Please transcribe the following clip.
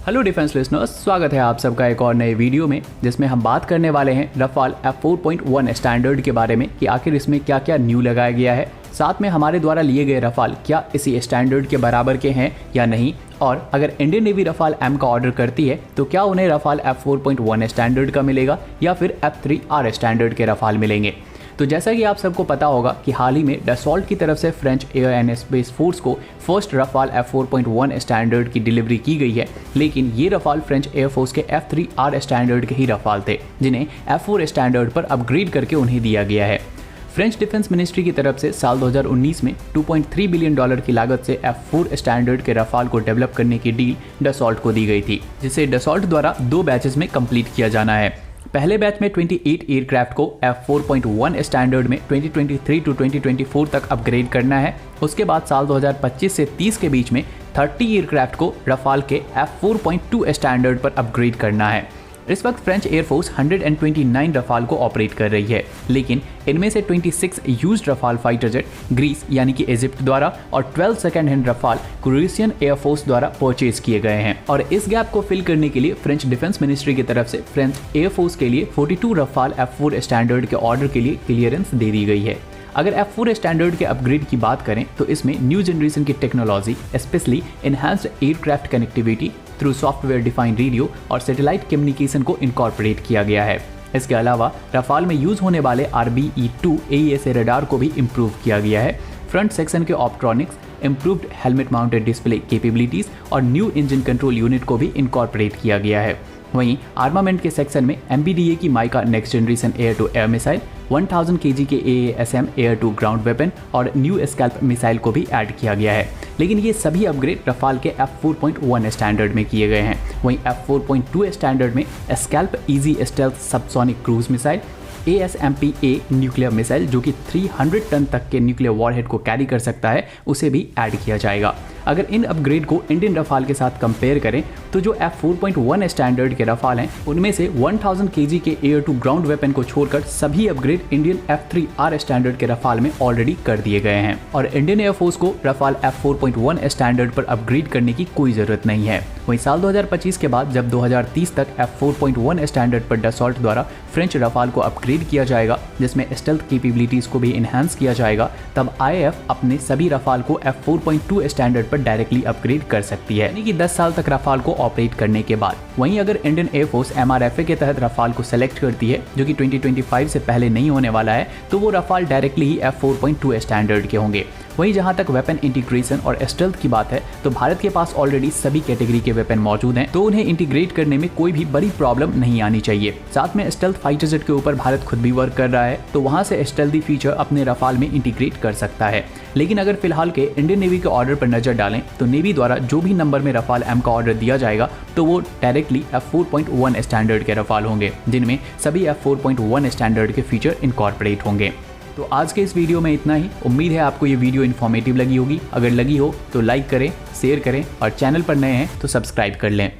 Hello defence listeners, स्वागत है आप सबका एक और नए वीडियो में, जिसमें हम बात करने वाले हैं रफाल F4.1 स्टैंडर्ड के बारे में कि आखिर इसमें क्या क्या न्यू लगाया गया है। साथ में हमारे द्वारा लिए गए रफाल क्या इसी स्टैंडर्ड के बराबर के हैं या नहीं, और अगर इंडियन नेवी रफाल M का ऑर्डर करती है तो क्या उन्हें रफाल F4.1 स्टैंडर्ड का मिलेगा या फिर F3R स्टैंडर्ड के रफाल मिलेंगे। तो जैसा कि आप सबको पता होगा कि हाल ही में डसॉल्ट की तरफ से French air and space force को फर्स्ट रफाल F4.1 स्टैंडर्ड की डिलीवरी की गई है, लेकिन ये रफाल फ्रेंच एयरफोर्स के F3R स्टैंडर्ड के ही रफाल थे, जिन्हें F4 स्टैंडर्ड पर अपग्रेड करके उन्हें दिया गया है। फ्रेंच डिफेंस मिनिस्ट्री की तरफ से साल 2019 में $2.3 बिलियन की लागत से F4 स्टैंडर्ड के रफाल को डेवलप करने की डील डसॉल्ट को दी गई थी, जिसे डसॉल्ट द्वारा 2 बैचेस में कंप्लीट किया जाना है। पहले बैच में 28 एयरक्राफ्ट को F4.1 स्टैंडर्ड में 2023 टू 2024 तक अपग्रेड करना है। उसके बाद साल 2025 से 30 के बीच में 30 एयरक्राफ्ट को रफाल के F4.2 स्टैंडर्ड पर अपग्रेड करना है। इस वक्त फ्रेंच एयरफोर्स 129 रफाल को ऑपरेट कर रही है, लेकिन इनमें से 26 used Rafale fighter jet Greece यानी कि इजिप्ट द्वारा और 12 second hand Rafale Croatian air force द्वारा परचेज किए गए हैं। और इस गैप को फिल करने के लिए फ्रेंच डिफेंस मिनिस्ट्री की तरफ से फ्रेंच एयरफोर्स के लिए 42 रफाल F4 स्टैंडर्ड के ऑर्डर के लिए क्लियरेंस दे दी गई है। अगर F4 स्टैंडर्ड के अपग्रेड की बात करें तो इसमें न्यू जनरेशन की technology, specially enhanced aircraft connectivity through software defined radio और सैटेलाइट कम्युनिकेशन को इनकॉर्पोरेट किया गया है। इसके अलावा रफाल में यूज होने वाले RBE-2 AESA रडार को भी इम्प्रूव किया गया है। फ्रंट सेक्शन के optronics, improved helmet mounted display capabilities और न्यू इंजन कंट्रोल यूनिट को भी इनकॉर्पोरेट किया गया है। वहीं आर्मामेंट के सेक्शन में MBDA की MICA next generation air to air missile, 1000 kg के AASM air to ground weapon और न्यू स्कैल्प मिसाइल को भी ऐड किया गया है। लेकिन ये सभी अपग्रेड रफाल के F4.1 स्टैंडर्ड में किए गए हैं। वहीं F4.2 स्टैंडर्ड में scalp easy stealth subsonic cruise missile, ASMP-A nuclear missile जो कि 300 टन तक के न्यूक्लियर वॉरहेड को कैरी कर सकता है, उसे भी ऐड किया जाएगा। अगर इन अपग्रेड को इंडियन रफाल के साथ कंपेयर करें तो जो F4.1 स्टैंडर्ड के रफाल हैं उनमें से 1000 kg के एयर टू ग्राउंड वेपन को छोड़कर सभी अपग्रेड इंडियन F3R स्टैंडर्ड के रफाल में ऑलरेडी कर दिए गए हैं और इंडियन एयरफोर्स को रफाल F4.1 स्टैंडर्ड पर अपग्रेड करने की कोई जरूरत नहीं है। वहीं साल 2025 के बाद जब 2030 तक F4.1 स्टैंडर्ड पर डसॉल्ट द्वारा फ्रेंच रफाल को अपग्रेड किया जाएगा, जिसमें स्टेल्थ कैपेबिलिटीज को भी इनहांस किया जाएगा, तब IAF अपने सभी रफाल को F4.2 स्टैंडर्ड पर डायरेक्टली अपग्रेड कर सकती है, यानी कि 10 साल तक रफाल को ऑपरेट करने के बाद। वहीं अगर इंडियन एयरफोर्स MRFA के तहत रफाल को सेलेक्ट करती है, जो कि 2025 से पहले नहीं होने वाला है, तो वो रफाल डायरेक्टली ही F4.2 स्टैंडर्ड के होंगे। वहीं जहां तक वेपन इंटीग्रेशन और स्टेल्थ की बात है तो भारत के पास ऑलरेडी सभी कैटेगरी के वेपन मौजूद हैं, तो उन्हें इंटीग्रेट करने में कोई भी बड़ी प्रॉब्लम नहीं आनी चाहिए। साथ में स्टेल्थ फाइटर जेट के ऊपर भारत खुद भी वर्क कर रहा है, तो वहां से स्टेल्थी फीचर अपने रफाल में इंटीग्रेट कर सकता है। लेकिन अगर फिलहाल के इंडियन नेवी के ऑर्डर पर नजर डालें तो नेवी द्वारा जो भी नंबर में रफाल M का ऑर्डर दिया जाएगा तो वो डायरेक्टली F4.1 स्टैंडर्ड के रफाल होंगे, जिनमें सभी F4.1 स्टैंडर्ड के फीचर इनकॉर्पोरेट होंगे। तो आज के इस वीडियो में इतना ही। उम्मीद है आपको ये वीडियो इन्फॉर्मेटिव लगी होगी। अगर लगी हो तो लाइक करें, शेयर करें और चैनल पर नए हैं तो सब्सक्राइब कर लें।